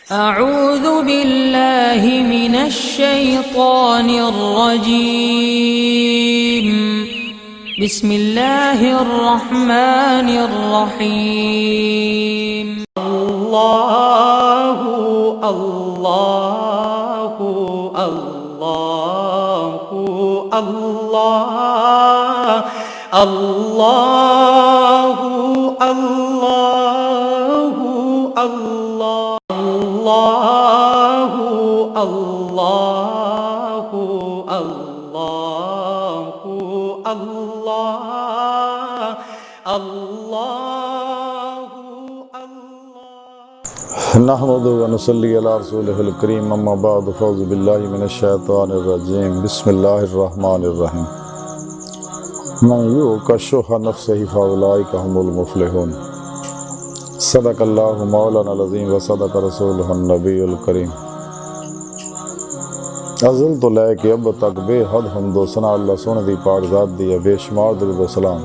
أعوذ बिल्लाहि मिनश शैतानिर रजीम। बिस्मिल्लाहिर रहमानिर रहीम। अल्लाहु अल्लाहु अल्लाहु अल्लाह अल्लाहु अल्लाहु अल्लाह अल्लाहु अल्लाहु अल्लाहु अल्लाह अल्लाहु अल्लाह। नहमदु व नुसल्ली अला रसूलिहिल करीम, अम्मा बाद, फ़ौज़ु बिल्लाहि मिनश शैतानिर रजीम, बिस्मिल्लाहिर रहमानिर रहीम। मन युक़शुह नफ्सिही फ़उलाइका हुमुल मुफ़्लिहून। सदक़ल्लाहु मौलाना अज़ीम व सदक़ रसूलुहुन नबियुल करीम। अज़ल तो लैके अब तक बेहद हम्दो सना अल्लाह सोने दी पाक ज़ात दी है, बेशुमार दुरूद व सलाम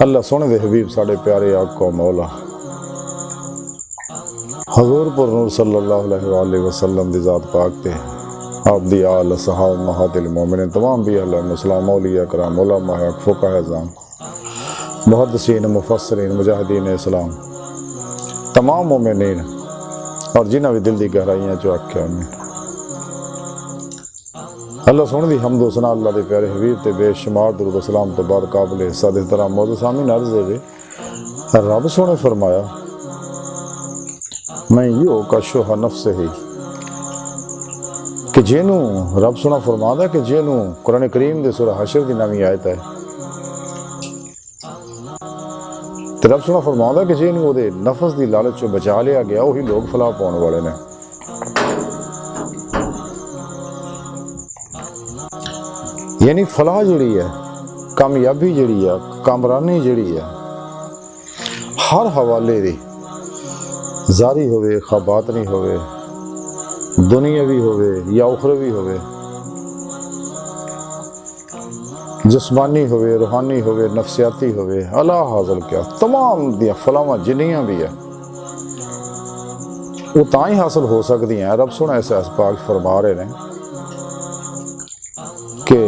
अल्लाह सोने दे हबीब साढ़े प्यारे आका मौला हज़ूर पुर नूर सल्लल्लाहु अलैहि वसल्लम दी ज़ात पाक ते आप दी आल सहाब महातिल मोमिन तमाम भी अल्लाह मुसलाम औलिया कराम उलमा फ़ुक़हा ज़ाम मुहद्दिसीन मुफस्सिरीन मुजाहिदीन इस्लाम तमाम मोमिनीन और जिन्हां भी दिल दी गहराइयां चो आख्या में अल्लाह सोने दी हम्द व सना अल्लाह दे प्यारे हबीब ते बेशुमार दुरूद व सलाम तो बाद काबिल इज़्ज़त एहतराम मौजूद सामीन अर्ज़ है रब सोने फरमाया मैं युक़शुह नफ्सिही कि जेनू रब सोना फरमादा कि जेनू कुरान करीम दे सूरह हशर दी नवी आयत है ते रब सोना फरमादा कि जेनू ओदे नफ्स दी लालच चो बचा लिया गया वही लोग फलाह पाउण वाले ने। यानी फलाह जिहड़ी है, कामयाबी जिहड़ी है, कामरानी जिहड़ी है हर हवाले दी जारी होवे खबातनी होवे दुनियावी होवे या उखरवी होवे जिस्मानी होवे रूहानी होवे नफसियाती होवे अला हाज़िल क्या तमाम दियां फलावां जिन्नियां भी है वो तां ही हासिल हो सकती हैं। रब सोना ऐसा पाक फरमा रहे ने कि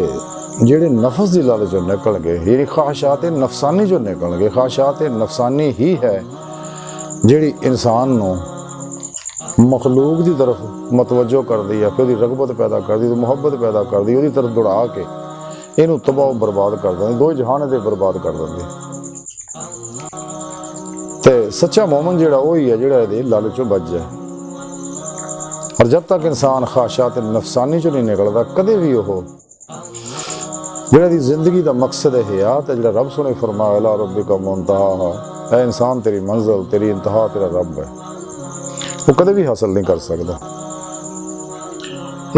जेड़े नफस दी लालच जो निकल गए यानी ख्वाहिशात नफसानी जो निकल गए। ख्वाहिशात नफसानी ही है जिहड़ी इंसान नूं मखलूक की तरफ मतवजो कर दी है, फिर रगबत पैदा कर दी, मुहब्बत पैदा कर दी, उसकी तरफ दौड़ा के इनू तबाह बर्बाद कर देंगे, दो जहान दे बर्बाद कर देंगे। ते सच्चा मोमन जिहड़ा वही है जिहड़ा इहदे लालचों बच जाए। और जब तक इंसान ख्वाहिशात नफसानी चो नहीं निकलता कदे भी वो जिहड़ा दी जिंदगी का मकसद है हयात है, जिहड़ा रब सोने फरमाया अला रब्बिका मुंतहा, ऐ इंसान तेरी मंजिल तेरी इंतहा तेरा रब है, वो कदे भी हासिल नहीं कर सकता।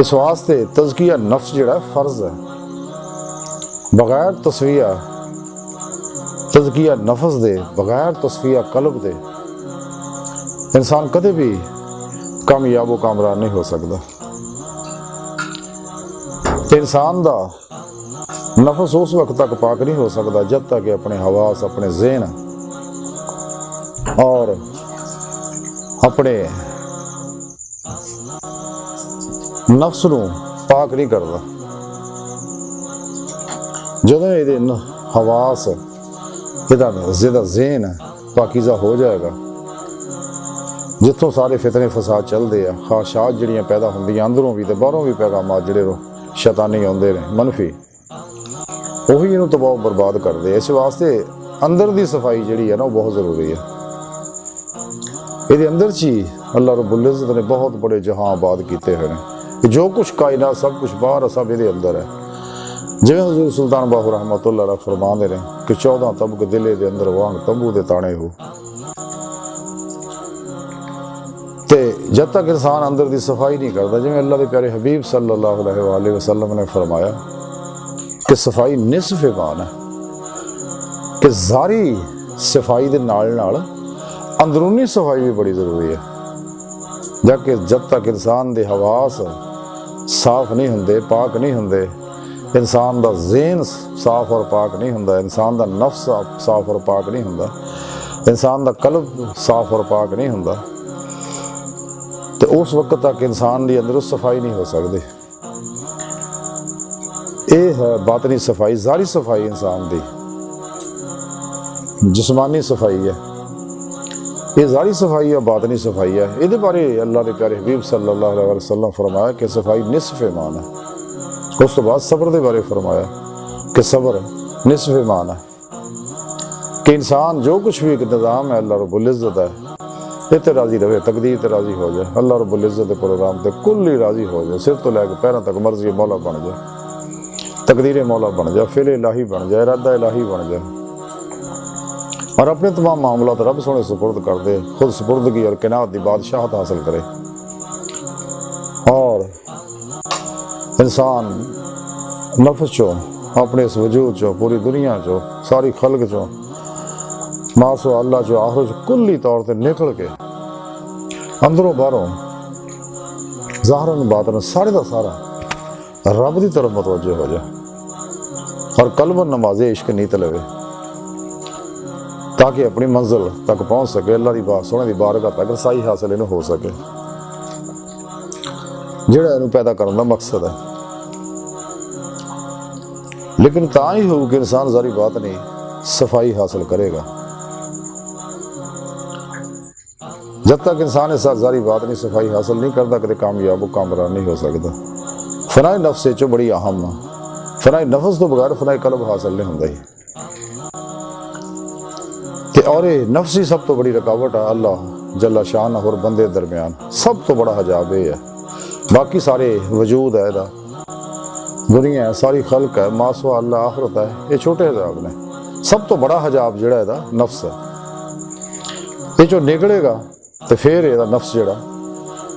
इस वास्ते तज़किया नफ्स जिहड़ा फर्ज है, बगैर तज़किया नफ्स दे बगैर तस्फिया कल्ब दे इंसान कदे भी कामयाब व कामरान नहीं हो सकता। इंसान दा नफ्स उस वक्त तक पाक नहीं हो सकता जब तक अपने हवास अपने ज़हन और अपने नफ्स नूं पाक नहीं करता। जदों ये हवास इहदा ज़हन पाकीज़ा हो जाएगा, जिथों सारे फितने फसाद चलते हैं, ख्वाहिशात जिहड़ियां पैदा होंदियां अंदरों भी तो बाहरों भी पैगामात जिहड़े शैतानी आउंदे ने मनफी वही इनू तबाह बर्बाद करते। इस वास्ते अंदर की सफाई जिहड़ी है ना वो बहुत जरूरी है। ये अंदर ची अल्लाह रब्बुल इज़्ज़त ने बहुत बड़े जहां आबाद किए हुए हैं। जो कुछ कायनात सब कुछ बाहर सब ये अंदर है। जिवें हज़ूर सुल्तान बाहू रहमतुल्लाह अलैह फरमाते हैं कि 14 तबक दिले दे अंदर वांग तंबू दे ताने हो। ते जब तक इंसान अंदर की सफाई नहीं करता, जिवें अल्लाह के प्यारे हबीब सल्लल्लाहु अलैहि वसल्लम ने फरमाया कि सफाई निसफ ईमान है, कि ज़ारी सफाई दे नाल नाल अंदरूनी सफाई भी बड़ी ज़रूरी है। जबकि जब तक इंसान दे हवास साफ नहीं होंदे पाक नहीं होंदे, इंसान का ज़हन साफ और पाक नहीं होंदा, इंसान का नफ्स साफ और पाक नहीं होंदा, इंसान का कल्ब साफ और पाक नहीं होंदा, तो उस वक्त तक इंसान के अंदर सफाई नहीं हो सकती। ये है बातनी सफाई, ज़ाहिरी सफाई इंसान की, जिस्मानी सफाई है। ये ज़ाहिरी सफाई है, बातनी सफाई है। ये बारे अल्लाह के प्यारे हबीब सल्लल्लाहु अलैहि वसल्लम फरमाया कि सफाई निसफ ईमान है। उस तो बाद सब्र के बारे फरमाया कि सब्र निसफ ईमान है, कि इंसान जो कुछ भी एक निज़ाम है अल्लाह रब्बुल इज़्ज़त है, ये तो राज़ी रहे, तकदीर ते राज़ी हो जाए, अल्लाह रब्बुल इज़्ज़त के प्रोग्राम ते कुल ही राज़ी हो जाए, सिर तो लैके पैरों तक मर्जी मौला बन जाए, तकदीर मौला बन जाए, फिल इलाही बन जाए, इरादा इलाही बन जाए, और अपने तमाम मामला रब सोने सुपुर्द कर दे, खुद सुपुर्दगी और किनात की बादशाहत हासिल करे, और इंसान नफ्स चो, अपने इस वजूद चो, पूरी दुनिया चो, सारी खल्क चो, मासो अल्लाह जो आखिर कुल्ली तौर पर निकल के अंदरों बाहरों ज़ाहरन बातन सारे का सारा रब की तरफ मुतवज्जो हो जाए, और कल्बन नमाज़े इश्क नीत लवे, ताकि अपनी मंजिल तक पहुँच सके, अल्लाह की बात सोने की बारगाह तक रसाई हासिल इन्हें हो सके, जिहड़ा इन्हू पैदा करने का मकसद है। लेकिन ता ही हो कि इंसान ज़ाहिरी बात नहीं सफाई हासिल करेगा। जब तक इंसान इस ज़ाहिरी बात नहीं सफाई हासिल नहीं करता, कदे कामयाब व कामरान नहीं हो सकता। फनाए नफ्स चो बड़ी अहम है, फनाए नफ्स तो बगैर फनाए कल्ब हासिल नहीं होंदा ही, और ये नफ्स ही सब तो बड़ी रुकावट है अल्लाह जल्ला शान और बंदे दरमियान, सब तो बड़ा हजाब ये है। बाकी सारे वजूद है, दुनिया है, सारी खल्क है, मासो अल्लाह आखरत है, ये छोटे हजाब ने। सब तो बड़ा हजाब जिहड़ा है नफ्स है, ये जो निकलेगा तो फिर यदा नफ्स जिहड़ा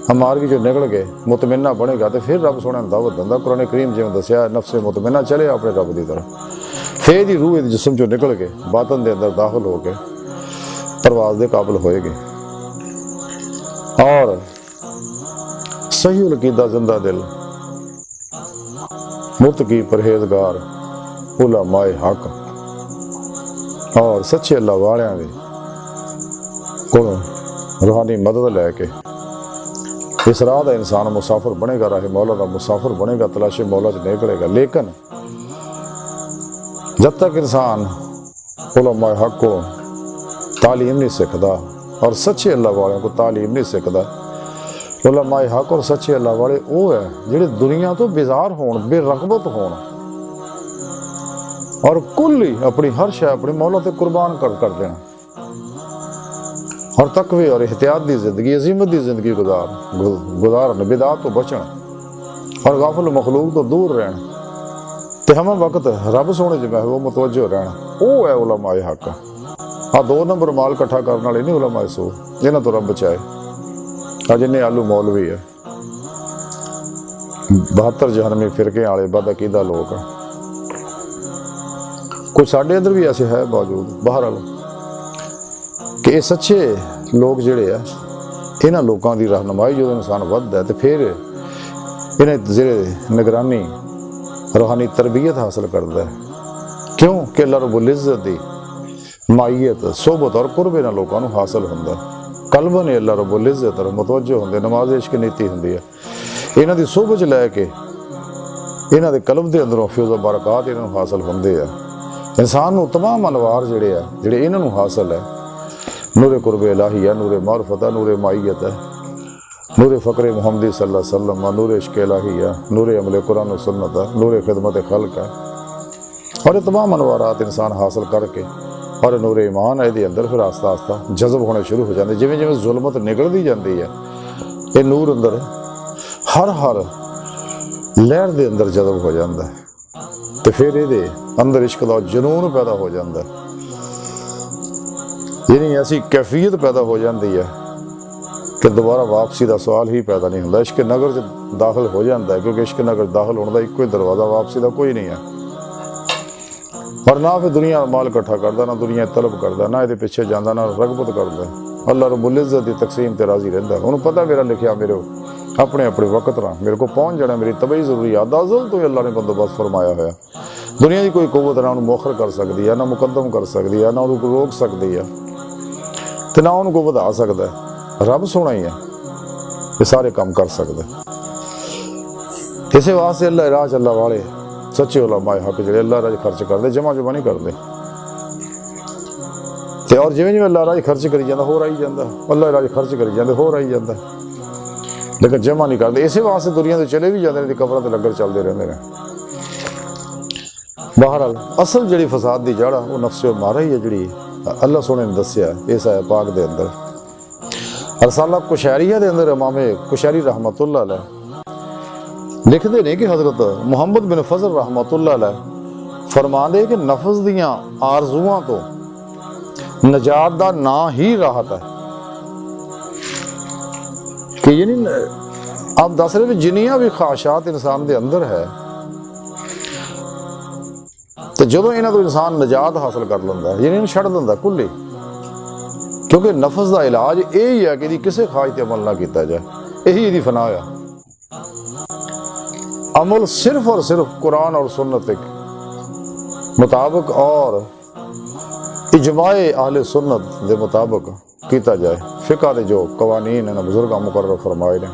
हमार भी जो निकल गए मुतमिना बनेगा, तो फिर रब सोने दावत दिंदा। कुरान करीम जिवें दस्या नफ्स मुतमिना चले अपने रब की तरफ, फिर ही रूह जिस्म चो निकल के बातन के अंदर दाखिल हो के परवाज के काबिल होएगी, और सही उलकीदा जिंदा दिल मुतकी परहेजगार उलमाए हक और सच्चे अल्लाह वालियां दे कोलों रूहानी मदद लैके इस राह का इंसान मुसाफिर बनेगा, राह मौला का मुसाफिर बनेगा, तलाशे मौला च निकलेगा। लेकिन जब तक इंसान उलमाए हक को तालीम नहीं सीखता और सच्चे अल्लाह वालों को तालीम नहीं सीखता, उलमाए हक और सच्चे अल्लाह वाले वो है जिहड़े दुनिया तो बेजार होण, बेरगबत होण, और कुल ही अपनी हर शय अपने मौला ते कुर्बान कर देना, और तकवे और एहतियात की जिंदगी, अजीमत की जिंदगी गुजारन, बिदात तो बचन और गाफिल मखलूक तो दूर रहन, ते हम वक्त रब सोने जो है वो मुतवज्जो रहना, वो है उलमाए हक। हाँ, 2 नंबर माल इकट्ठा करने वाले नहीं उलमाए सो, जिन्हें तो रब बचाए। जिन्हें आलू मौलवी है, 72 जहनमी फिरके वाले बदअकीदा लोग हैं, कुछ साढ़े अंदर भी ऐसे है बावजूद बहरहाल कि ये सच्चे लोग जिहड़े है, इन्हां लोगों की रहनुमाई जो इंसान वधदा है, तो फिर इन्हें जिहड़े निगरानी रूहानी तरबियत हासिल करता है। क्यों कि अल्लाह रब्बुल इज़्ज़त दी माईयत सोबत और कुर्ब इन्हां लोगों को हासिल होंदा है। कल्ब ने अल्लाह रब्बुल इज़्ज़त तरफ मुतवज्जो होंदे, नमाज इश्क नीति होंदी है, इन्हां दी सोबत लैके इन्हां दे कल्ब दे अंदरों फ्यूज़ बरकत इन्हां नूं हासिल होंदे आ। इंसान नूं तमाम अनवार जिहड़े आ जिहड़े इन्हां नूं हासिल है, नूरे कुर्ब इलाही है, नूरे मारफत है, नूरे माईयत है, नूरे फ़क्र मुहम्मदी सल्लल्लाहु अलैहि वसल्लम, नूरे इश्क इलाही है, नूरे अमल कुरान और सुन्नत है, नूरे खिदमत खल्क है, और ये तमाम अनवारात इंसान हासिल करके और नूरे ईमान है अंदर फिर आस्ता आस्ता जज़ब होने शुरू हो जाते। जिमें जिमें जुल्मत निकलती जाती है, ये नूर अंदर हर लहर के अंदर जज़ब हो जाता है, तो फिर ये अंदर इश्क का जुनून पैदा हो जाता है, यानी ऐसी कैफियत पैदा हो जाती है कि दोबारा वापसी का सवाल ही पैदा नहीं होता। इश्क नगर च दाखिल हो जाता है, क्योंकि इश्क नगर दाखिल होने का एको ही दरवाज़ा, वापसी का कोई नहीं है, और ना फिर दुनिया माल इकट्ठा करता, ना दुनिया तलब करता, ना ये पिछे जाता, ना रगबत करता। अल्लाह रब्बुल इज़्ज़त की तकसीम ते राजी रहता है। उन्होंने पता मेरा लिखा मेरे अपने अपने वक्त ना मेरे को पहुँच जाना, मेरी तबई जरूरी अज़ल तो अल्लाह ने बंदोबस्त फरमाया होया। दुनिया की कोई कुव्वत ना उन्हें मुअख्खर कर सकती है, ना मुकदम कर सकती है, ना उनको रोक सकती है, तो ना उनको वधा सकता है। रब सोना ही है ये सारे काम कर सकता। इस वास्ते अल्लाह राह चलने वाले सच्चे उलमाए हक जो अल्लाह राह खर्च करते, जमा जुमा नहीं करते। और जिमें जिमें अल्लाह राह खर्च करी जाता होर आई जाता, अल्लाह राह खर्च करी जाते होर आई जाता, लेकिन जमा नहीं करते। इस वास्ते दुनिया तो चले भी जाते हैं, कबरों से लंगर चलते रहते हैं। बहरहाल असल जी फसाद की जड़ वो नफ्से मारा ही है, जी अल्लाह सोने ने दसिया इस आया पाक के अंदर। रसाला कुशैरिया के अंदर इमाम कुशैरी रहमतुल्लाह अलैह लिखते हैं कि हज़रत मुहम्मद बिन फजल रहमतुल्लाह अलैह फरमाते कि नफ्स दियां आरज़ुआं तो नजात का ना ही राहत है। कि यानी आप दस रहे जिन्नियां भी ख्वाहिशात इंसान के अंदर है, तो जो इन्हों तो इंसान निजात हासिल कर लेंदा है, यानी छड़ देंदा कुल ही। क्योंकि नफ्स का इलाज यही है कि किसी ख्वाहिश पर अमल ना किया जाए, यही इसकी फना है। अमल सिर्फ और सिर्फ कुरान और सुन्नत के मुताबिक और इजमाए अहले सुन्नत के मुताबिक किया जाए। फिका के जो कवानीन इन्होंने बुजुर्ग मुकर्रर फरमाए ने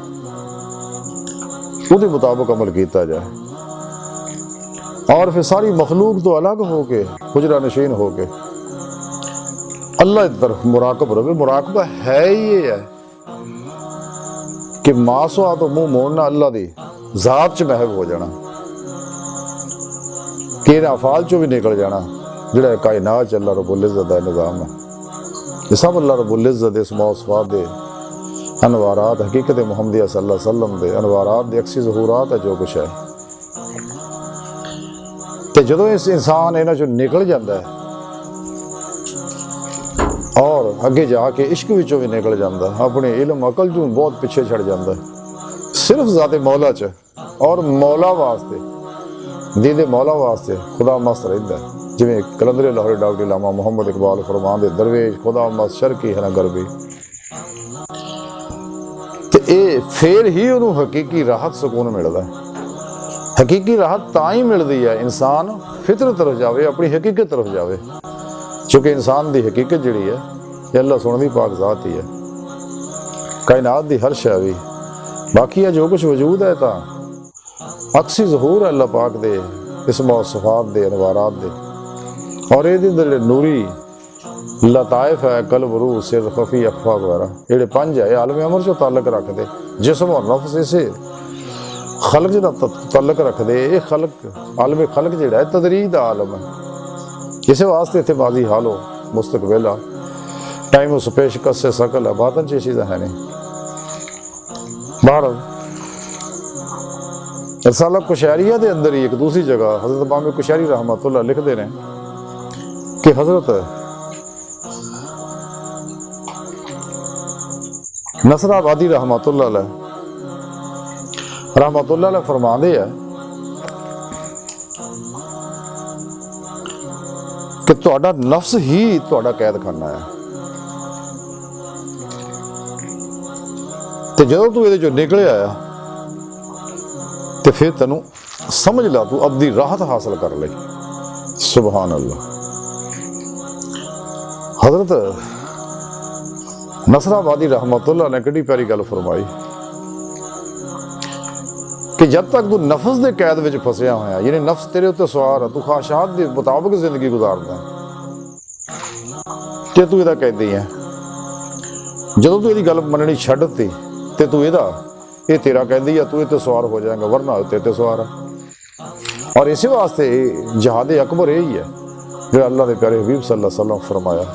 उसके मुताबिक अमल किया जाए। और फिर सारी मखलूक तो अलग हो के हुजरा नशीन हो के अल्लाह की तरफ मुराकब रहे। मुराकबा है ही ये है कि मासुआ तो मुंह मोड़ना, अल्लाह की जात च महब हो जाना, कि अफाल चो भी निकल जाना। जिहड़ा कायनात च अल्लाह रब्बुल इज़्ज़त दा निज़ाम है, ये सब अल्लाह रब्बुल इज़्ज़त इस मौसफ़ात दे अनवारात हकीकत मुहम्मदिया सल्लल्लाहु अलैहि वसल्लम दे अनवारात दे अक्सी ज़हूरात है जो कुछ है। तो जो इस इंसान इन्हां चों निकल जाता है और अगे जाके इश्क विचों भी निकल जाता है, अपने इल्म अकल चों बहुत पिछे छड़ जाता है, सिर्फ ज़ाते मौला च और मौला वास्ते दीदे मौला वास्ते खुदा मस्त रहता है। जिमें कलंदर लाहौरी डॉक्टर इलामा मुहम्मद इकबाल फरमांदे दरवेश खुदा मस्त शर्की है ना गरबी। तो ये फिर ही उन्होंने हकीकी राहत सुकून मिलता है। हकीकी राहत तां ही मिलती है इंसान फितरत तरफ जाए, अपनी हकीकत तरफ जाए। चूँकि इंसान की हकीकत जी है ये अल्लाह सुन दी पाक ज़ात ही है, कायनात की हर शय भी बाकी है जो कुछ वजूद है तो अक्सी ज़हूर है अल्लाह पाक दे इस मौसफ़ात दे अनवारात दे। और ये नूरी लताइफ है कल्ब रूह सिर खफी अखफा वगैरह ये पंज है, ये आलम अमर चो ताल्लुक रखते, जिस्म और नफ्स इसे खलक जो ताल्लुक रखते। ये खलक आलम खलक जोड़ा है तदरीज का आलम है। इस वास्ते इतने बाजी हाल हो मुस्तकबिल आ टाइम उस पेश कस से सकल है, बातन च चीज़ें है नहीं। बहरहाल रसाला कुशैरिया के अंदर ही एक दूसरी जगह हज़रत इमाम कुशैरी रहमतुल्लाह लिखते हैं कि हज़रत नसराबादी रहमतुल्लाह अलैह फरमाते हैं कि तुहाडा नफ्स ही तुहाडा कैद खाना है। तो जो तू ये निकले आया तो फिर तेनू समझ ला तू अपनी राहत हासिल कर ले। सुभान अल्लाह। हजरत नसराबादी रहमतुल्लाह ने कितनी प्यारी गल फरमाई कि जब तक तू नफ्स के कैद में फसिया होया, यानी नफ्स तेरे उत्ते सवार है, तू ख्वाहिशात के मुताबिक जिंदगी गुजारदा कि तू इहदा कैदी है। जो तू इहदी गल मननी छड्डती ते तू ये तेरा कैदी है, तू इत्ते सवार हो जाएगा, वरना तेरे सवार है। और इसी वास्ते जहाद अकबर यही है जो अल्लाह के प्यारे हबीब सल्लल्लाहु अलैहि वसल्लम फरमाया।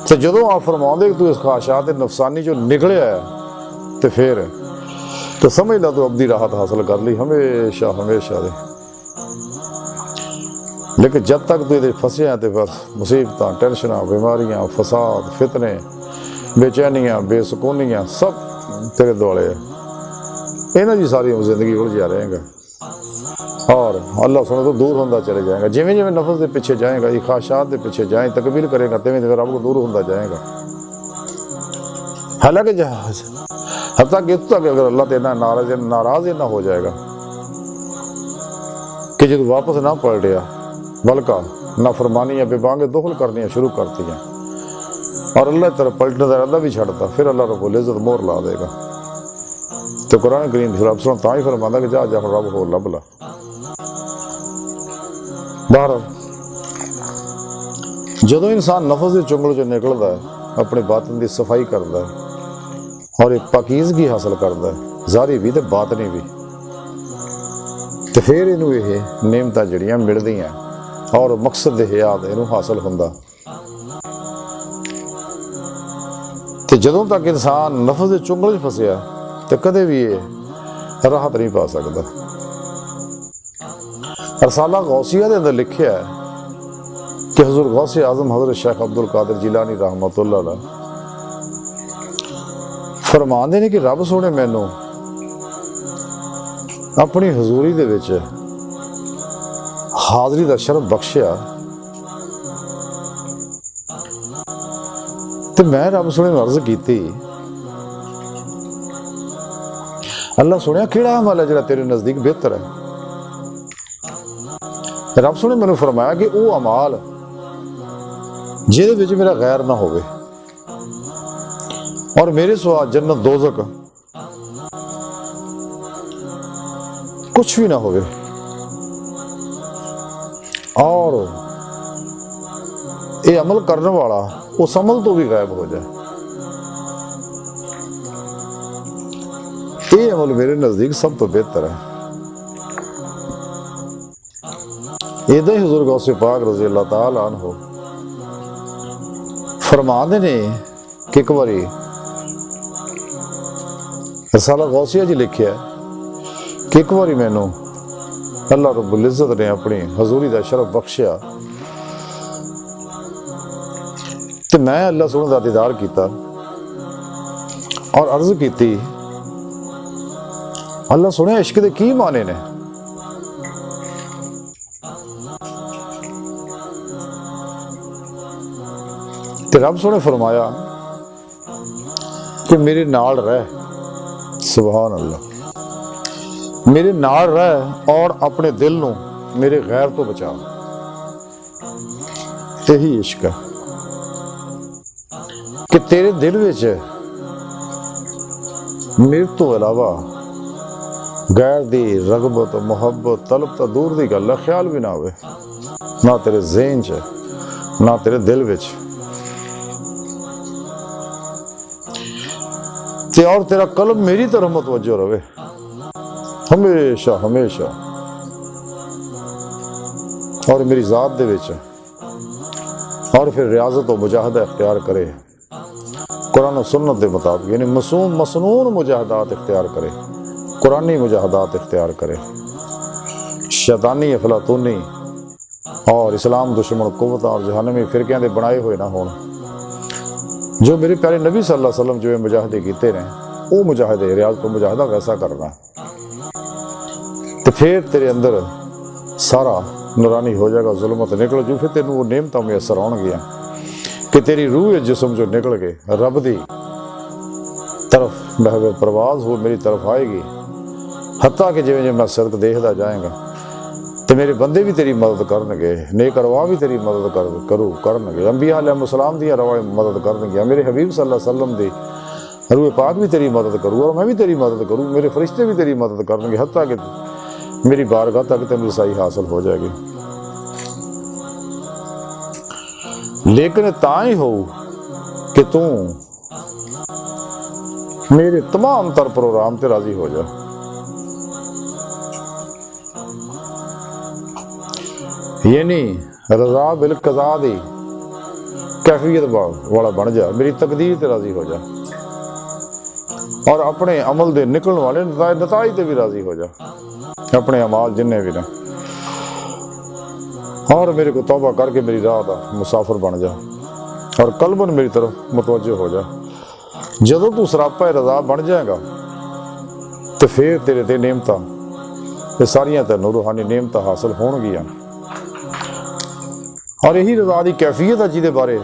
तो जो आप फरमाते तू इस ख्वाहिशात नफसानी जो निकले आया तो फिर तो समझ ला तू अपनी राहत हासिल कर ली हमेशा हमेशा दे। लेकिन जब तक तू ये फसे तो बस मुसीबत टेंशन बीमारियां फसाद फितने बेचैनियां बेसकूनियां सब तेरे दुआले है। इन्हों की सारी जिंदगी उलझा रहेगा और अल्लाह सुने तो दूर होता चले जाएगा। जिमें जिमें नफस के पीछे जाएगा, ये ख्वाहिशात के पीछे जाए तकबीर करेगा, तिवें तिवें रब को दूर होता जाएगा। हालांकि हत्ता कि इत्थों तक अगर अल्लाह तेना नाराज इतना हो जाएगा कि जो वापस ना पलटिया बल्कि नाफरमानियां बेबांगे दोखल करनियां शुरू करती हैं और अल्लाह की तरफ पलटने का इरादा भी छड़ता, फिर अल्लाह रब्बुल इज़्ज़त मोहर ला देगा। तो कुरान करीम फिर रब तां ही फरमांदा कि जा जा रब होर लभ ला। बहरहाल जदों इंसान नफस के चुंगल चो निकलता है, अपने बातन की सफाई करता है और एक पाकीज़गी हासिल करता है, ज़ाहिरी भी तो बातनी भी, तो फिर इनू ये नेमतां जड़ियां मिलदियां और मकसद हयात इनू हासिल हुंदा। तो जदों तक इंसान नफस के चुंगल च फसिया तो कदे भी ये राहत नहीं पा सकता। रसाला गौसिया के अंदर लिखिया है कि हुज़ूर गौसे आज़म हज़रत शेख अब्दुल कादिर जिलानी रहमतुल्लाह अलैह फरमांदे ने कि रब सोने मैनू अपनी हजूरी दे विच हाज़री दा शरफ बख्शिया, तो मैं रब सोने अर्ज की, अल्लाह सुनिया किहड़ा अमल है जिहड़ा तेरे नज़दीक बेहतर है। रब सोने मैनू फरमाया कि वो अमाल जिहदे विच मेरा गैर ना होवे और मेरे सिवा जन्नत दोज़ख कुछ भी ना होवे, और ये अमल करने वाला उस अमल तो भी गायब हो जाए। ये अमल मेरे नजदीक सब तो बेहतर है। इदा ही हुज़ूर गौसे पाक रज़ी अल्लाह ताला अन्हु फरमाते ने कि एक बारी रसाला गौसिया जी लिखिया कि एक बारी मैनू अल्लाह रब्बुल इज़्ज़त ने अपनी हजूरी का शरफ बख्शिया, तो मैं अल्लाह सोने का दीदार किया और अर्ज की, अल्लाह सुने इश्क दे की माने ने। ते रब सोने फरमाया कि मेरे नाल रह, सुभान अल्लाह, मेरे नाल रह और अपने दिल नू मेरे गैर तो बचा। यही इश्क है कि तेरे दिल विच मेरे तो अलावा गैर दी रगबत मुहब्बत तलब तो दूर दी गल है, ख्याल भी ना हो, ना तेरे ज़हन च ना तेरे दिल विच, ते और तेरा कल्ब मेरी तरफ मुतवज्जो रहे हमेशा हमेशा, और मेरी ज़ात दे विच, और फिर रियाजत और मुजाहदा इख्तियार करे कुरान और सुन्नत के मुताबिक, यानी मसूम मसनून मुजाहदात इख्तियार करे, कुरानी मुजाहदात इख्तियार करे, शैतानी अफलातूनी और इस्लाम दुश्मन कुव्वत और जहन्नमी फिरकियां दे बनाए हुए ना होन। जो मेरे प्यारे नबी सल्लल्लाहु अलैहि वसल्लम जो मुजाहदे कीते ने, वो मुजाहदे रियाज को मुजाहदा वैसा करना, तो फिर तेरे अंदर सारा नूरानी हो जाएगा, जुल्मत निकल जू, फिर तेन वो नेमत मुयसर आउणगियां कि तेरी रूह जिसम जो निकल के रब दी तरफ बहवे परवाज हो मेरी तरफ आएगी। हत्ता कि जिवें जिवें मैं सदक देखदा जाएगा तो मेरे बंदे भी तेरी मदद करनगे, नेक अरवाह भी तेरी मदद करनगे, अंबिया अलैहिस्सलाम दी अरवाह मदद करनगे, मेरे हबीब सल्लल्लाहु अलैहि वसल्लम दी रूह पाक भी तेरी मदद करूँ और मैं भी तेरी मदद करूँ, मेरे फरिश्ते भी तेरी मदद करनगे, हत्ता कि मेरी बारगाह तक तेन रसाई हासिल हो जाएगी। लेकिन ताई हो कि तू मेरे तमाम तर प्रोग्राम ते राजी हो जा। यानी रजा बिल कज़ा दी कैफियत वाला बन जा, मेरी तकदीर ते राजी हो जा और अपने अमल दे निकलने वाले नताइज ते भी राजी हो जा, अपने अमाल जिन्ने भी ने, और मेरे को तौबा करके मेरी राह दा मुसाफिर बन जा और कल्बन मेरी तरफ मुतवज्जो हो जा। जदों तू सरापा रजा बन जाएगा तो फिर तेरे ते नेमतां ये सारियां तेनों रूहानी नेमतां हासिल होणगियां। और यही रजा की कैफियत है जिहदे बारे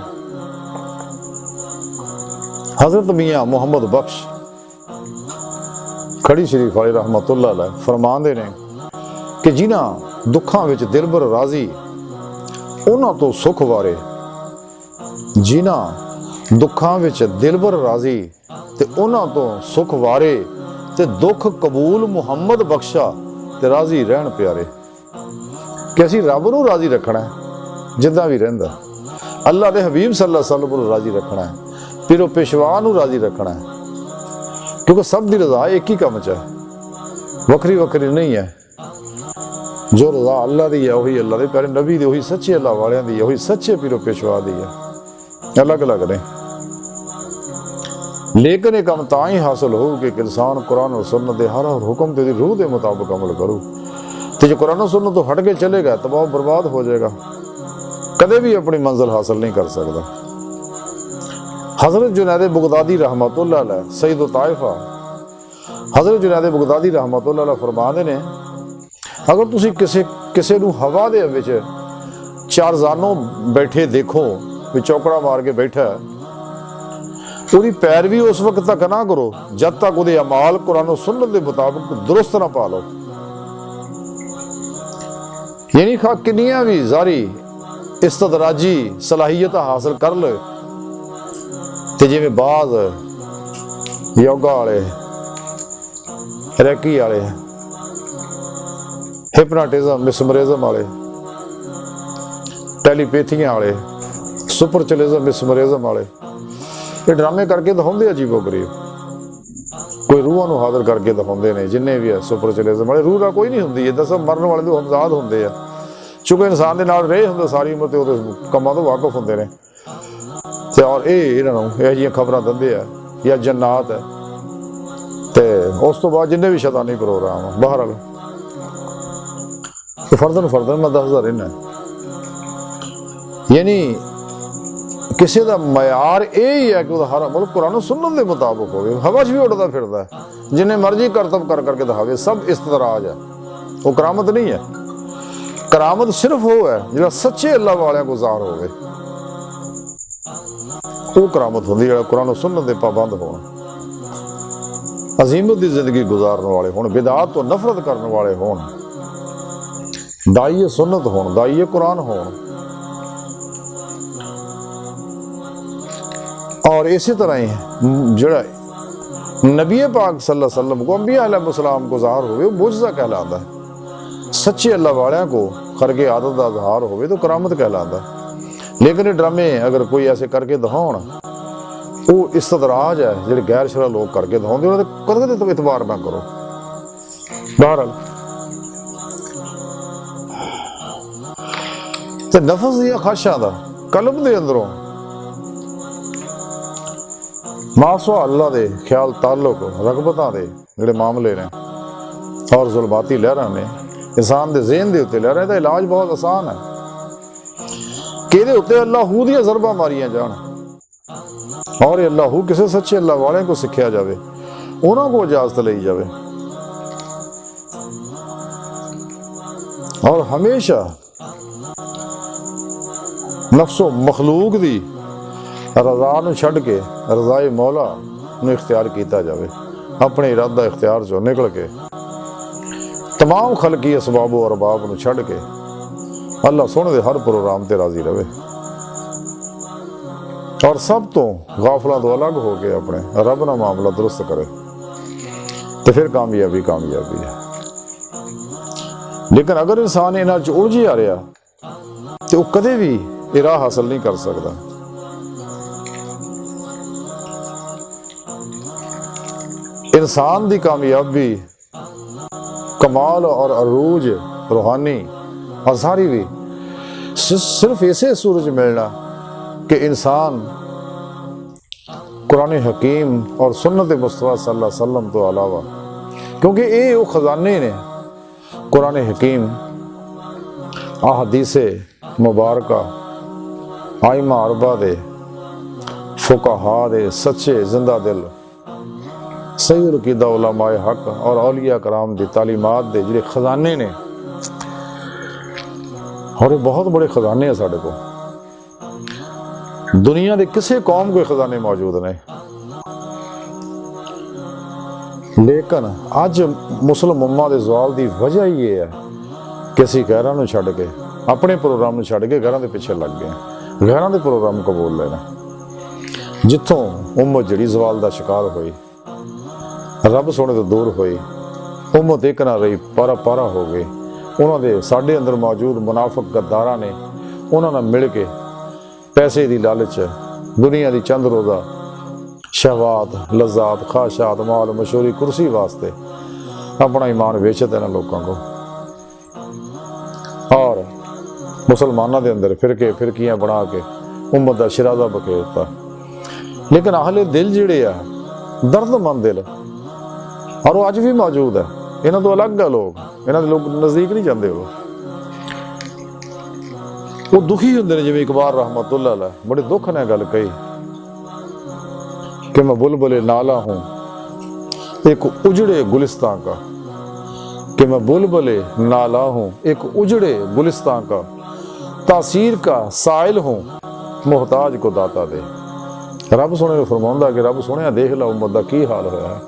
हजरत मियाँ मुहम्मद बख्श खड़ी शरीफ वाले रहमतुल्लाह अलैह फरमांदे ने कि जिन्हां दुखां विच दिलबर राजी उन्हां तो सुख वारे, जिन्हां दुखां विच दिलबर राजी ते उन्हां तो सुख वारे ते दुख कबूल मुहम्मद बख्शा ते राजी रहन प्यारे। कि असीं रब नूं राजी रखना है जिद्दां भी रहिंदा, अल्लाह दे हबीब सल्लल्लाहु अलैहि वसल्लम नूं राजी रखना है, पीरो पेशवा नूं राजी रखना है, क्योंकि सब दी रज़ा एक ही काम च है, वखरी वखरी नहीं है। जो रज़ा अल्लाह दी है वही अल्लाह दे प्यारे नबी दी, वही सच्चे अल्लाह वालियां दी है, वही सच्चे पीरो पेशवा दी है, अलग अलग ने। लेकिन ये काम तां ही हासिल हो कि इंसान कुरान और सुन्नत दे हर हुक्म ते रूह के मुताबिक अमल करो। तो जो कुरान और सुन्नत तो हट के चलेगा तबाह बर्बाद हो जाएगा, कदे भी अपनी मंजिल हासिल नहीं कर सकता। हज़रत जुनैद बगदादी रहमतुल्लाह अलैह सईद ताइफा हज़रत जुनैद बगदादी रहमतुल्लाह अलैह फरमाते ने, अगर तुसी किसे नूं हवा दे विच चार जानों बैठे देखो भी चौकड़ा मार के बैठा है, उसकी पैरवी उस वक्त तक ना करो जब तक उसके अमाल कुरान और सुन्नत के मुताबिक दुरुस्त ना पा लो। यानी खा किन्नियां भी जारी इस्तदराजी सलाहियत हासिल कर ले, ते जिवें बाज योगा वाले, रैकी वाले, हिपनाटिज्म मिसमरिज्म वाले, टेलीपैथियां वाले, सुपरचलिज्म मिसमरिज्म वाले, ये ड्रामे करके दिखाते अजीबो गरीब। कोई रूहां नूं हाज़िर करके दिखाते हैं, जिन्ने भी है सुपरचलिज्म वाले, रूह का कोई नहीं होंदी, इदां सब मरन वाले तो हमजाद होंदे आ, चूंकि इंसान दे नाल रहे होंदे सारी उम्र ते उहदे कम्मां तो वाकिफ होंदे ने, ते और इन्हां नूं इहो जिहियां खबरां दिंदे आ या जन्नात है, ते उस तो बाद जिन्ने भी शैतानी प्रोग्राम आ बहरहाल तो फर्दन मैं दसदा रहना। यानी किसी का मयार यही है कि हर अमल कुरान सुन्नत के मुताबिक हो, हवा च भी उड़ता फिरदा है, जिन्हें मर्जी करतब कर करके दिखावे, सब इस्तदराज है, वो करामत नहीं है। करामत सिर्फ वो है जो सच्चे अल्लाह वाले को ज़ाहिर होवे, वो करामत होंदी है कुरान सुन्नत के पाबंद होण, अजीमत की जिंदगी गुजारने वाले होण, बिदात तो नफरत करने वाले होण, दाई सुन्नत होण, दाई कुरान होण। और इसी तरह ही जड़ा नबी पाक सल्लल्लाहु अलैहि वसल्लम को अंबिया अलैहिस्सलाम को ज़ाहिर होवे वो मुजज़ा कहलाता है, सच्चे अल्लाह वालियां को करके आदत का ज़ाहिर होवे तो करामत कहलाता है। लेकिन ये ड्रामे अगर कोई ऐसे करके दिखाउण वो इस्तदराज है, जिहड़े गैर शरा लोग करके दिखाउंदे उन्हां दे कदे तो इतबार ना करो। बहरहाल ते नफ्स दी ख्वाहिशां दा कल्ब दे अंदरों मासवा अल्लाह दे ख्याल ताल्लुक रगबतां दे जिहड़े मामले ने और जुल्माती लहरां ने इंसान दे ज़हन दे उत्ते लहरां दा इलाज बहुत आसान है कि इहदे उत्ते अल्लाहू दियां ज़रबां मारियां जाण और अल्लाहू किसी सच्चे अल्लाह वाले को सिक्ख्या जाए, उन्हां को इजाजत लई जाए और हमेशा नफ्सो मखलूक दी रज़ा नूं छड्ड के रज़ाए मौला नूं इख्तियार किया जाए, अपने इरादा इख्तियार चो निकल के तमाम खलकी असबाब और अरबाब नूं छड्ड के अल्लाह सोहणे दे हर प्रोग्राम ते राजी रहे और सब तो गाफलां तो अलग हो के अपने रब नाल मामला दुरुस्त करे, तो फिर कामयाबी है। लेकिन अगर इंसान इन्हां च उलझी आ रहा तो वह कदे भी ये राह हासिल नहीं कर सकता। इंसान की कामयाबी कमाल और अरूज रूहानी और सारी भी सिर्फ इसे सूरज मिलना कि इंसान कुरान हकीम और सुन्नत मुस्तफा सल्लल्लाहु अलैहि वसल्लम तो अलावा, क्योंकि ये वो खजाने ने कुरान हकीम अहदीसे मुबारका आइमा अरबा दे फुकाहा दे सच्चे जिंदा दिल सही अकीदा उलमाए हक और औलिया कराम दी तालीमात दे जिहड़े खजाने ने, और बहुत बड़े खजाने हैं साढ़े को, दुनिया के किसी कौम के खजाने मौजूद ने। लेकिन अज मुस्लिम उम्मा के ज़वाल की वजह ये है कि असीं गैरां नूं छड्ड के अपने प्रोग्राम नूं छड्ड के गैरां दे पिछे लग गए, गैरां दे प्रोग्राम कबूल लेना। ਜਿੱਥੋਂ ਉਮਤ ਜਿਹੜੀ ਜ਼ਵਾਲ ਦਾ ਸ਼ਿਕਾਰ ਹੋਈ, ਰੱਬ ਸੋਹਣੇ ਤੋਂ ਦੂਰ ਹੋਈ, ਉਮਤ ਇੱਕ ਨਾ ਰਹੀ, ਪਾਰਾ ਪਾਰਾ ਹੋ ਗਏ। ਉਹਨਾਂ ਦੇ ਸਾਡੇ ਅੰਦਰ ਮੌਜੂਦ ਮੁਨਾਫਿਕ ਗੱਦਾਰਾਂ ਨੇ ਉਹਨਾਂ ਨਾਲ ਮਿਲ ਕੇ ਪੈਸੇ ਦੀ ਲਾਲਚ, ਦੁਨੀਆ ਦੀ ਚੰਦ ਰੋਜ਼ਾ ਸ਼ਹਿਵਾਤ, ਲਜ਼ਾਤ, ਖਾਸ਼ਾਤ, ਮਾਲ, ਮਸ਼ਹੂਰੀ, ਕੁਰਸੀ ਵਾਸਤੇ ਆਪਣਾ ਈਮਾਨ ਵੇਚ ਦਿੱਤਾ ਇਹਨਾਂ ਲੋਕਾਂ को। ਔਰ ਮੁਸਲਮਾਨਾਂ ਦੇ ਅੰਦਰ ਫਿਰਕੀਆਂ ਬਣਾ ਕੇ ਉਮਤ ਦਾ ਸ਼ਿਰਾਜ਼ਾ ਬਖੇਰਤਾ। ਲੇਕਿਨ ਅਹਲੇ ਦਿਲ ਜਿਹੜੇ ਆ, ਦਰਦਮੰਦ ਦਿਲ, ਔਰ ਉਹ ਅੱਜ ਵੀ ਮੌਜੂਦ ਹੈ। ਇਹਨਾਂ ਤੋਂ ਅਲੱਗ ਆ ਲੋਕ, ਇਹਨਾਂ ਦੇ ਲੋਕ ਨਜ਼ਦੀਕ ਨਹੀਂ ਜਾਂਦੇ। ਉਹ ਦੁਖੀ ਹੁੰਦੇ ਨੇ। ਜਿਵੇਂ ਇਕਬਾਲ ਰਹਿਮਤੁल्लाह अलैह बड़े दुख ने गल कही कि मैं बुलबुल नाला हूँ एक उजड़े गुलिस्तान का, कि मैं बुलबुल नाला हूँ एक उजड़े गुलिस्तान का, तासीर का साइल हूँ मोहताज को दाता दे। रब सोने फरमाउंदा कि रब सोने देख ला उम्मत दा की हाल होया है।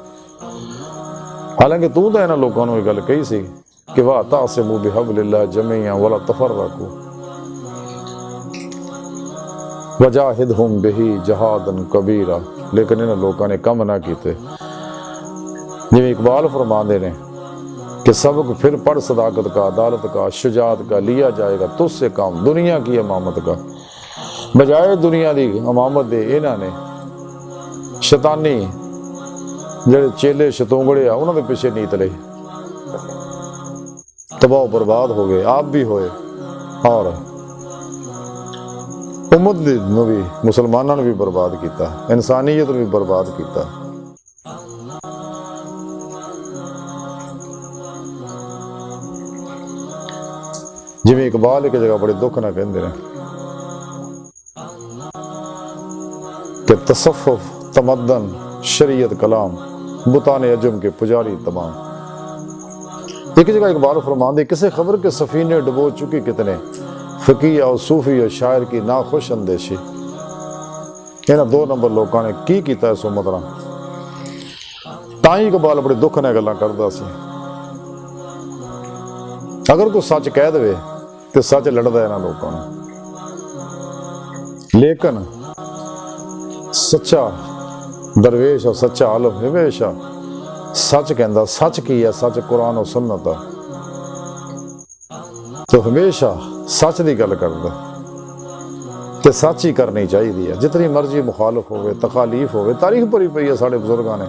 हालांकि तू तो इन्हां लोकां नूं इह गल कही सी कि वाह तासिमू बिहब्लिल्लाह जमीअन वला तफर्रकू वजाहिदहुम बिही जहादन कबीरा। लेकिन इन्हां लोकां ने कम ना कीते। जिवें इकबाल फरमांदे ने कि सबक फिर पढ़ सदाकत का, अदालत का, शुजात का, लिया जाएगा तुझसे काम दुनिया की इमामत का। बजाए दुनिया की इमामत दे इन्हां ने शैतानी ਜਿਹੜੇ ਚੇਲੇ ਸ਼ਤੂੰਗੜੇ ਆ ਉਹਨਾਂ ਦੇ ਪਿੱਛੇ ਨੀਤ ਲਈ, ਤਬਾਹ ਬਰਬਾਦ ਹੋ ਗਏ, ਆਪ ਵੀ ਹੋਏ, ਔਰ ਉਮਤ ਨੂੰ ਵੀ, ਮੁਸਲਮਾਨਾਂ ਨੂੰ ਵੀ ਬਰਬਾਦ ਕੀਤਾ, ਇਨਸਾਨੀਅਤ ਨੂੰ ਵੀ ਬਰਬਾਦ ਕੀਤਾ। ਜਿਵੇਂ ਇਕਬਾਲ ਇੱਕ ਜਗ੍ਹਾ ਬੜੇ ਦੁੱਖ ਨਾਲ ਕਹਿੰਦੇ ਨੇ कि तसफ़ुफ़ तमद्दन शरीयत कलाम बुताने अजम के पुजारी तमाम। एक जगह इकबाल फरमांदे किसे खबर के सफीने डुबो चुके कितने, फकीह और सूफी और शायर की नाखुश अंदेशी। इन्हां 2 नंबर लोगों ने की कीता इस उम्मत नाल। तां ही इकबाल बड़े दुख नाल गल्लां करदा सी। अगर कोई सच कह दे तो सच लड़दा इन्हां लोगों नाल, लेकिन सच्चा दरवेश और सच्चा आलम हमेशा सच कहता। सच की है? सच कुरान और सुन्नत है। तो हमेशा सच की गल करता कि सच ही करनी चाहिए। जितनी मर्जी मुखालफ होवे, तकालीफ होवे, तारीख भरी पई है साढ़े बजुर्गों ने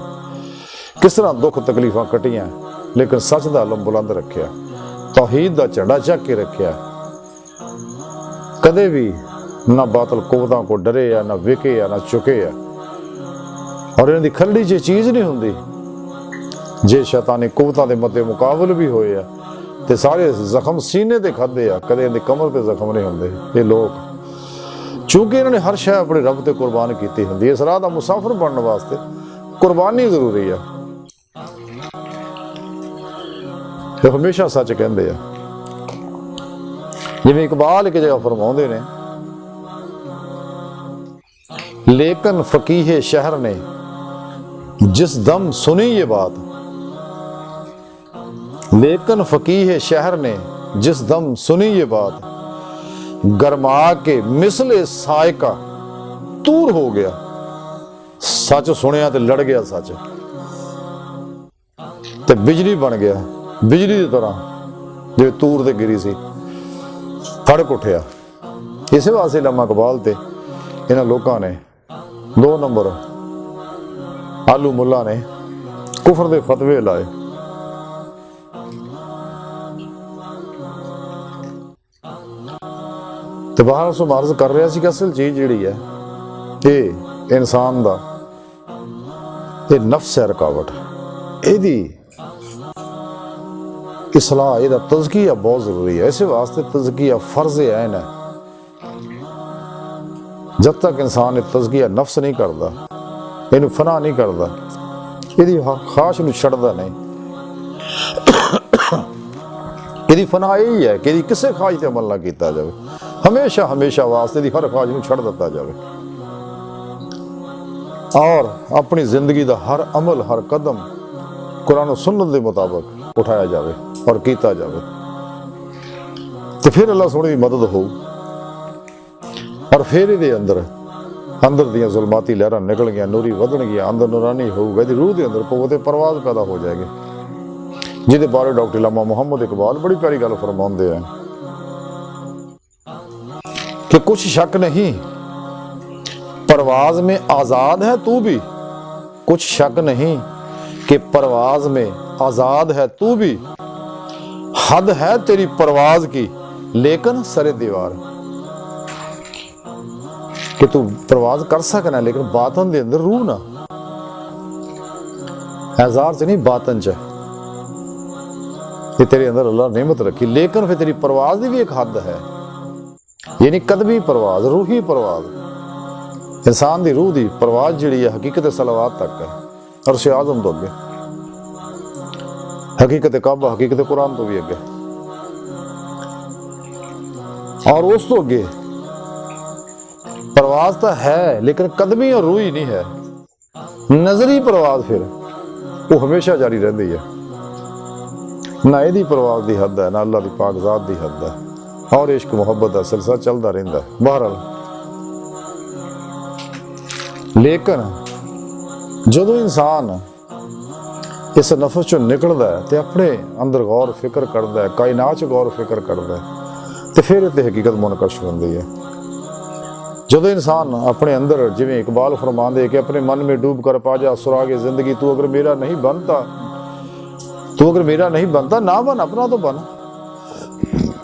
किस तरह दुख तकलीफां कटियां, लेकिन सच का आलम बुलंद रखिया, तौहीद का झंडा चक के रखिया। कदे भी ना बातल कुवतां को डरे या ना विके या ना चुके है। और इन्हां दी खलड़ी च चीज़ नहीं हुंदी। जे शैतानी कुवतां दे मद्दे मुकाबल भी होए आ ते सारे जख्म सीने ते खादे आ, कदे इन्हां दी कमर ते जख्म नहीं हुंदे। ये लोग चूंकि इन्होंने हर शय अपने रब ते कुर्बान की हुंदी है। इस राह दा मुसाफिर बनने वास्ते कुर्बानी जरूरी है। ते हमेशा सच कहंदे आ। जिवें इकबाल एक जगह फरमाउंदे ने, लेकिन फकीह शहर ने जिस दम सुनी ये बात, लेकिन फकीह शहर ने जिस दम सुनी ये बात, गरमा के मिसले सायका तूर हो गया। सच सुनिया ते लड़ गया सच, ते बिजली बन गया, बिजली की तरह जो तूर ते गिरी सी फड़क उठिया। इस वास्ते अल्लामा इकबाल ते इन्हां लोकां ने 2 नंबर आलू मुल्ला ने कुफर दे फतवे लाए। तो बाहर सो मार्ज कर रहा सी कि असल चीज जिहड़ी है ये इंसान दा ये नफ्स है रुकावट, इहदी इसलाह, इहदा तज़किया बहुत जरूरी है। इस वास्ते तज़किया फर्ज ऐन है। जब तक इंसान ये तज़किया नफ्स नहीं करता, इन्हू फना नहीं करता, यदि ख्वाहिश नूं छड्डदा नहीं। यदि फना यही है कि यदि किसी ख्वाहिश ते अमल ना किया जाए, हमेशा हमेशा वास्ते दी हर ख्वाहिश नूं छड्ड दिता जाए और अपनी जिंदगी का हर अमल, हर कदम कुरान और सुन्नत के मुताबिक उठाया जाए और किया जाए, तो फिर अल्लाह सोहणे दी मदद हो। और फिर ये अंदर ਅੰਦਰ ਦੀਆਂ ਜ਼ੁਲਮਾਤੀ ਲਹਿਰਾਂ ਨਿਕਲ ਗਈਆਂ, ਨੂਰੀ ਵਧਣਗੀਆਂ, ਅੰਦਰ ਨੂਰਾਨੀ ਹੋਊਗਾ, ਇਹਦੀ ਰੂਹ ਦੇ ਅੰਦਰ ਕੂਵਤ ਪਰਵਾਜ਼ ਪੈਦਾ ਹੋ ਜਾਏਗੀ, ਜਿਹਦੇ ਬਾਰੇ ਡਾਕਟਰ ਅਲਾਮਾ ਮੁਹੰਮਦ इकबाल बड़ी प्यारी गल फरमाते हैं कि कुछ शक नहीं परवाज में आजाद है तू भी, कुछ शक नहीं कि परवाज में आजाद है तू भी, हद है तेरी परवाज की लेकिन सरे दीवार, कि तू परवाज कर सकना लेकिन बातन दे अंदर रूह ना, एजार च नहीं बातन च, कि तेरे अंदर अल्लाह नेमत रखी, लेकिन फिर तेरी परवाज की भी एक हद है, यानी कदमी परवाज, रूही परवाज, इंसान की रूह की परवाज जिहड़ी है हकीकत सलावात तक है, अर्श आज़म तो अगे, हकीकत काबा, हकीकत कुरान तो भी अगे, और उस तो अगे परवाज तो है लेकिन कदमी और रूही नहीं है, नजरी परवाज फिर वो हमेशा जारी रहती है, ना यदी परवाज की हद है ना अल्लाह की पाक ज़ात की हद है, और इश्क मुहब्बत का सिलसिला चलता रहता है। बहरहाल लेकिन जो इंसान इस नफस चो निकलता है तो अपने अंदर गौर फिक्र करता है, कायनात च गौर फिक्र करता है, तो फिर इतनी हकीकत मुनकश होती है। जो इंसान अपने अंदर जिवें इकबाल फरमांदे कि अपने मन में डूब कर पा जा सुरागे जिंदगी, तू अगर मेरा नहीं बनता, तू अगर मेरा नहीं बनता ना बन, अपना तो बन।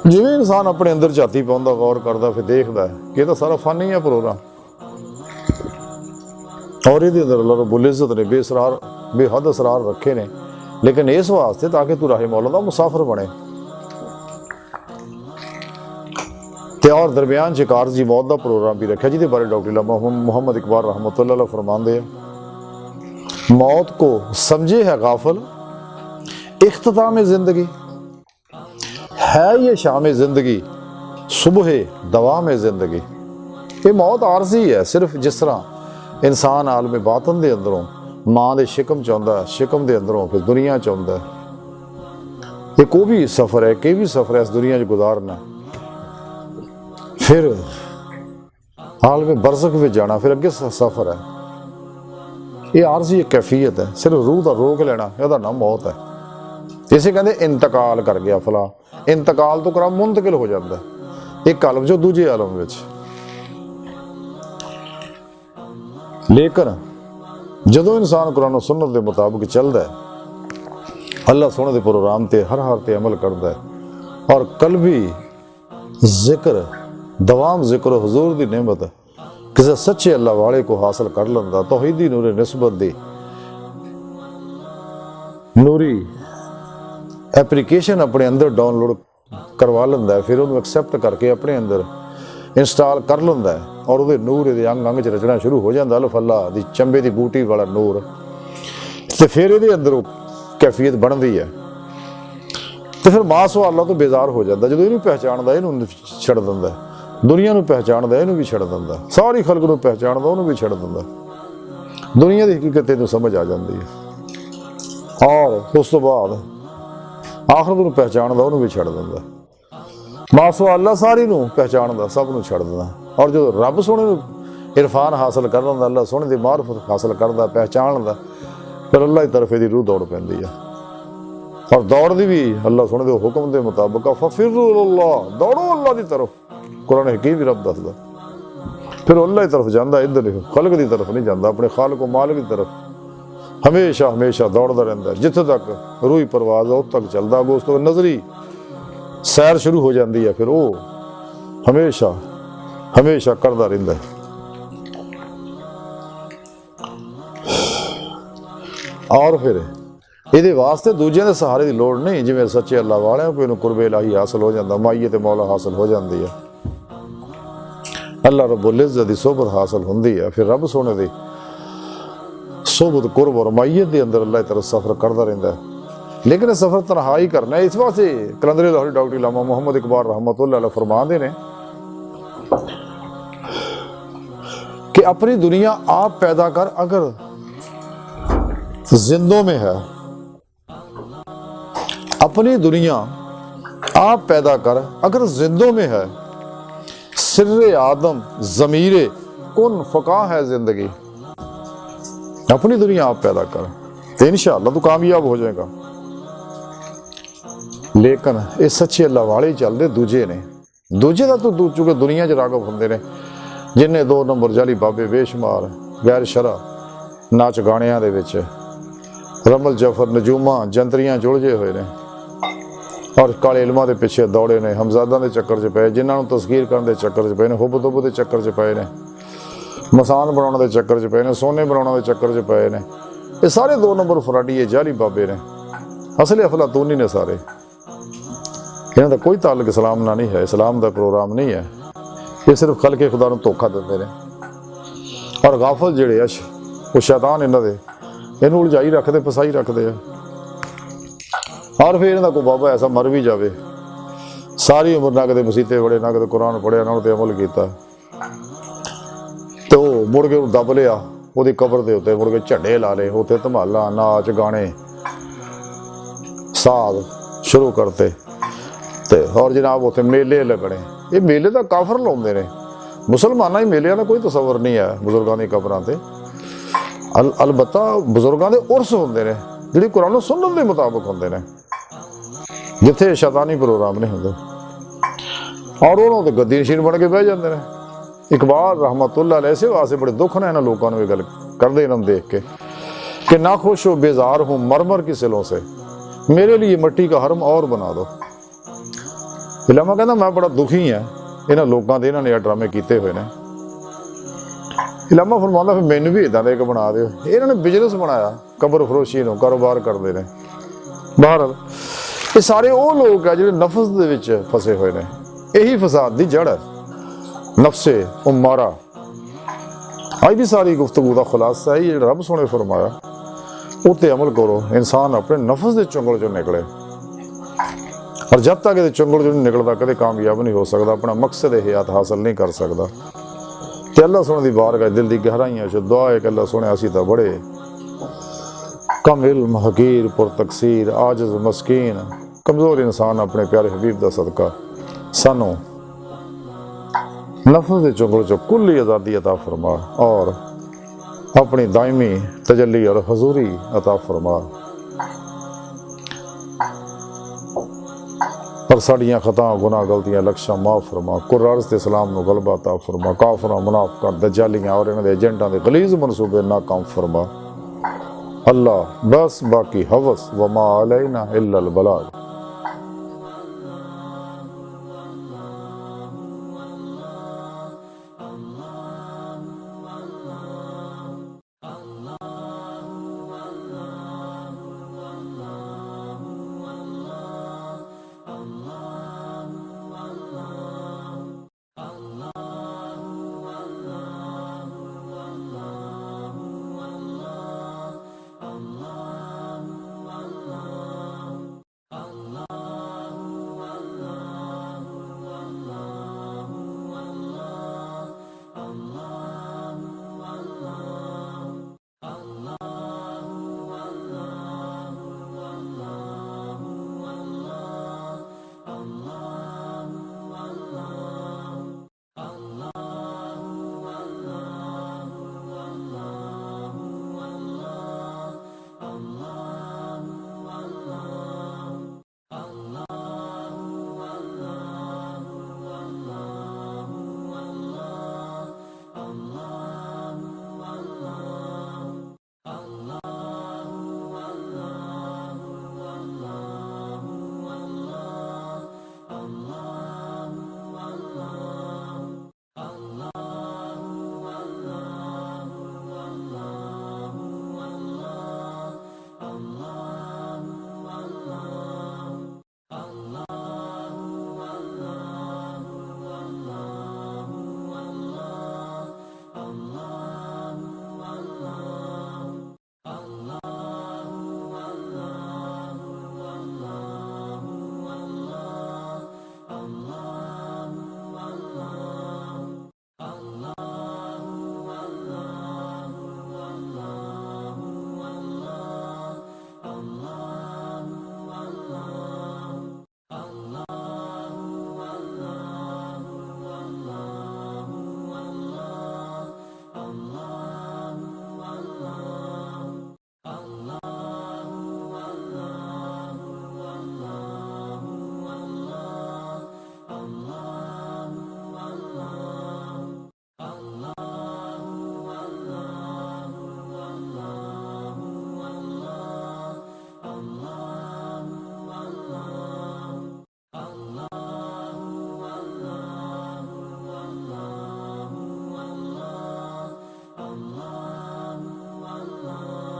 जिवें इंसान अपने अंदर झाती पाउंदा, गौर करता, फिर देखता है कि तो सारा फन ही है प्रोग्राम, और ये अंदर अल्लाह रब्बुल इज़्ज़त ने बेसरार बेहद असरार रखे ने, लेकिन इस वास्ते ताकि तू राहे मौला दा मुसाफिर बने। ते और दरमियान च कारजी मौत का प्रोग्राम भी रखा, जिहदे बारे डॉक्टर अलामा मुहम्मद इकबाल रहमतुल्लाह अलैह फरमांदे हैं, मौत को समझे है गाफिल इख्तिताम जिंदगी, है ये शाम जिंदगी सुबह दवाम जिंदगी। ये मौत आरजी है, सिर्फ जिस तरह इंसान आलम बातन दे अंदरों मां दे शिकम चाहुंदा, शिकम दे अंदरों फिर दुनिया चाहुंदा, ये कोई भी सफर है, कि भी सफर है इस दुनिया च गुजारना, फिर आलम बरज़ख में जाना, फिर अगे सफर है। ये आरजी एक कैफियत है, सिर्फ रूह का रोक लेना यदा नाम मौत है। इसे कहते इंतकाल कर गया फला, इंतकाल तो करा मुंतकिल हो जाता है एक आलम जो दूजे आलम विच। लेकिन जो इंसान कुरान और सुन्नत के मुताबिक चलता है, अल्लाह सोने के प्रोग्राम ते हर हाल ते अमल करता है, और कल भी जिक्र दवाम जिक्र हुजूर की नेमत किसी सच्चे अल्लाह वाले को हासिल कर लेंदा, तौहीदी नूरे निस्बत दी नूरी एप्लीकेशन अपने अंदर डाउनलोड करवा लेंदा है, फिर उन्होंने एक्सेप्ट करके अपने अंदर इंस्टॉल कर लेंदा है, और वो नूर ये अंग अंग च रचना शुरू हो जाता, अल्लाह अल्लाह दी चंबे की बूटी वाला नूर, तो फिर ये अंदर कैफियत बनती है। तो फिर मासो अल्लाह तो बेजार हो जाता, जो इनू पहचानता इनू छड़ दिंदा, दुनिया नू पहचानता इनू भी छड़ दिंदा, सारी खलक नू पहचानता उन्होंने भी छड़ दिंदा, दुनिया की हकीकत इनू समझ आ जाती है, और उस तो बाद आखिरत नू पहचानता उन्होंने भी छड़ दिंदा, मासो अल्लाह सारी नू पहचानता सब नू छड़ दिंदा, और जो रब सोने इरफान हासिल कर लेंदा, अल्लाह सोने की मारफत हासिल करता पहचान लेंदा, फिर अल्लाह की तरफ दी रूह दौड़ पैंदी है, और दौड़ती भी अल्लाह सोने के हुक्म के मुताबिक, फफिर्रू इलल्लाह, दौड़ो अल्लाह की तरफ, कुरान हकीम भी रब दसदा, फिर अल्लाह की तरफ जाता, इधर खलक की तरफ नहीं जाता, अपने खालिक मालिक की तरफ हमेशा हमेशा दौड़ता रहता है, जिथे तक रूही परवाज है उस तक चलता, उस तक नजरी सैर शुरू हो जाती है, फिर वो हमेशा हमेशा करता रहता है। और फिर ये वास्ते दूजे के सहारे की लोड़ नहीं, जिवें सच्चे अल्लाह वाले कोई कुर्बे इलाही हासिल हो जाता, माईयत मौला हासिल हो जाती है, अल्लाह रब्बुल इज़्ज़त की सोबत हासिल होती है, फिर रब सोने की सोबत कुर्ब और माईयत के अंदर अल्लाह की तरफ सफर करता रहता है। लेकिन सफर तनहाई करना है, इस वास्ते कलंदर लाहौरी डॉक्टर अल्लामा मुहम्मद इकबाल रहमतुल्लाह अलैह फरमाते ने कि अपनी दुनिया आप पैदा कर, अगर जिंदों में है, अपनी दुनिया आप पैदा कर अगर जिंदों में है, सिर्रे आदम ज़मीरे कुन फका है जिंदगी, अपनी दुनिया आप पैदा कर तो इंशाअल्लाह तू कामयाब हो जाएगा। लेकिन ये सच्चे अल्लाह वाले ही चलते दूजे ने, दूजे का तू चूंकि दुनिया च रागव होंगे ने जिन्हें 2 नंबर जाली बाबे बेशुमार गैर शरा नाच गाणियां दे विच रमल जफर नजूमा जंतरियां जुलझे हुए ने और काले इलमां दे पिछे दौड़े ने, हमजादा के चक्कर च पे, जिन्होंने तस्कीर करने के चक्कर च पे ने, हुब दुब के चक्कर च पे ने, मसान बनाने के चक्कर च पे ने, सोने बनाने के चक्कर च पे ने। ये सारे 2 नंबर फराडी ये जाली बाबे ने, असली अफलातूनी ने सारे। इन्हों का कोई ताल्लुक इस्लाम ना नहीं है, इस्लाम का प्रोग्राम नहीं है। ये सिर्फ खल के खुदा नूं धोखा देते हैं। और गाफल जिहड़े वो शैतान इन्हों के इन्हूं उलझाई रखते, फसाई रखते हैं। और फिर इन्हों को बाबा ऐसा मर भी जाए, सारी उम्र ना कदे मसीते पढ़े, ना कदे कुरान पढ़िया, ना उते अमल किया, तो मुड़ के दब लिया वो कबर के उत्ते, मुड़ के झंडे ला ले, उत्ते धमाला नाच गाने साध शुरू करते ते और जनाब उत्ते मेले लगने। ये मेले तो काफर लाउंदे ने, मुसलमाना ही मेलिਆਂ का कोई तसव्वुर नहीं है बुजुर्गों की कबरां ते। अलबत्ता बुजुर्गों के उर्स होंदे ने जिहड़े कुरान सुन्नत के मुताबिक होंदे ने, जिथे शैतानी प्रोग्राम नहीं होंदे, और उन्होंने तो गद्दी नशीन बन के बह जाते हैं। इकबाल रहमतुल्लाह अलैह से वास्ते बड़े दुख ने इन्होंने लोगों को ये गल करते इन्होंने देख के कि ना खुश हो बेजार हूँ मरमर की सिलों से, मेरे लिए मिट्टी का हरम और बना दो। इलामा कहना मैं बड़ा दुखी है इन्होंने लोगों के, इन्होंने ड्रामे किए हुए हैं। इलामा फरमांदा फिर मैनू भी इदां दे एक बना दो। इन्होंने बिजनेस बनाया कबर फरोशी नूं, कारोबार करते हैं। बहरहाल ये सारे वो लोग है जो नफस दे विच फसे हुए हैं। यही फसाद की जड़ है, नफसे उम्मारा। अज की सारी गुफ्तगू का खुलासा है जो रब सोने फरमाया उत्ते अमल करो, इंसान अपने नफस के चुंगल चो निकले। और जब तक ये चुंगल चो नहीं निकलता कदे कामयाब नहीं हो सकता, अपना मकसद हयात हासिल नहीं कर सकता। तो अल्लाह सोने की बारगाह दिल की गहराइयां च दुआ है कि अल्लाह सोने असी तो बड़े कम इल्म हकीर पुरतकसीर आजिज़ मस्कीन कमज़ोर इंसान अपने प्यारे हबीब का सदका सानू नफस के चुंगल चो कुल्ली आज़ादी अता फरमा और अपनी दायमी तजल्ली और हजूरी अता फरमा। और साड़ियाँ खता गुनाह गलतियाँ लक्ष्य माफ़ फरमा। कुरान से इस्लाम को गलबा अता फरमा। काफरा मुनाफिका दज्जालियाँ और इन्होंने एजेंटा के गलीज मनसूबे नाकाम फरमा। अल्लाह बस बाकी हवस वमा अलैना इल्लल बलाग।